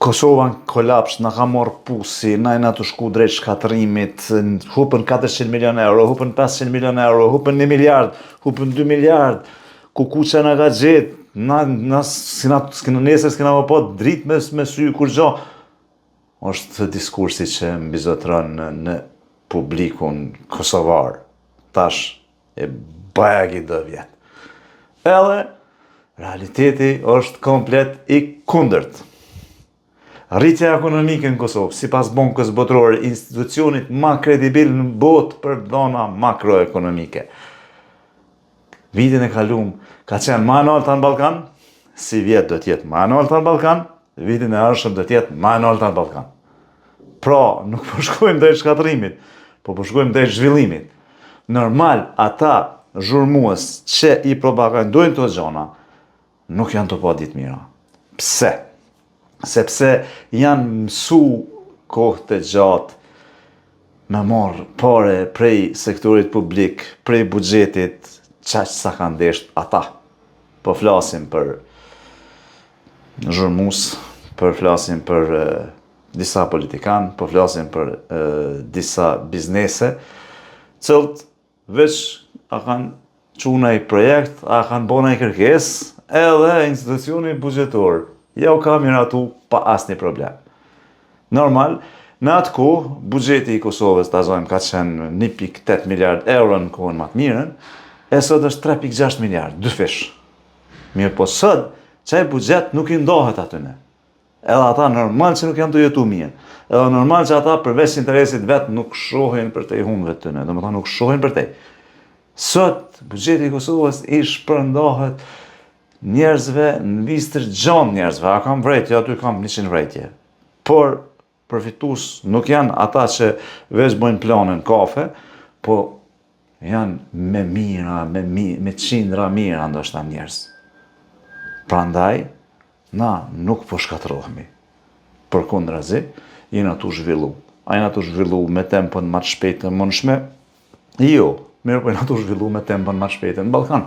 Kosova në kolapsh, na ka marrë pusi, na jena të shku drejt shkatërimit, hupën 400 milion euro, hupën 500 milion euro, hupën 1 miliard, hupën 2 miliard, kukuqa na ka gjetë, nesër s'kena më pa dritë me sy kur gjo. Është diskursi që mbizotron në publikun kosovar, tash e bajagi do vjetë. Edhe, realiteti është komplet i kundërt. Rritja ekonomike në Kosovë, si pas Bankës Botërore, institucionit ma kredibil në botë për dhona makroekonomike. Vitin e kalum ka qenë ma në alta në Balkan, si vjetë do tjetë ma në alta në Balkan, vitin e ardhshëm do tjetë ma në alta në Balkan. Pra, nuk po shkojmë drejt shkatërimit, po shkojmë drejt zhvillimit. Normal, ata zhurmues që i propagandojnë të gjona, nuk janë të pa ditë mira. Pse? Sepse janë mësu kohë të gjatë me marrë pare prej sektorit publik, prej buxhetit, qaq sa kanë ndesht ata. Po flasim për zhurmues, po flasim për disa politikan, po flasim për disa biznese, cëllët veç a kanë quna i projekt, a kanë bona i kërkes, edhe institucioni buxhetor. Ja u ka miratu pa asnjë problem. Normal, në atë kohë, buxheti i Kosovës, ta zojmë, ka qenë 1.8 miliard euro në kohën më të mirën, e sot është 3.6 miliard, dy fish. Mirë po sot, qaj buxhet nuk i ndohet atyne. Edhe ata normal që nuk janë të jetu mirë. Edhe normal që ata përveç interesit vetë nuk shohin për te i humëve të tyne, do më ta nuk shohin për te. Sot, buxheti i Kosovës i shpërndohet njerëzve në vistër gjanë njerëzve, a kam vrejtje, aty kam 100 vrejtje. Por, përfitus nuk janë ata që veç bojnë planën kafe, po janë me mira, me qindra mira ndoshta njerëz. Prandaj, na nuk po shkatërohemi. Përkundrazi, jena tu zhvillu. A jena tu zhvillu me tempën më të shpejtë të mundshme? Jo, mirë po jena tu zhvillu me tempën më të shpejtë në Ballkan.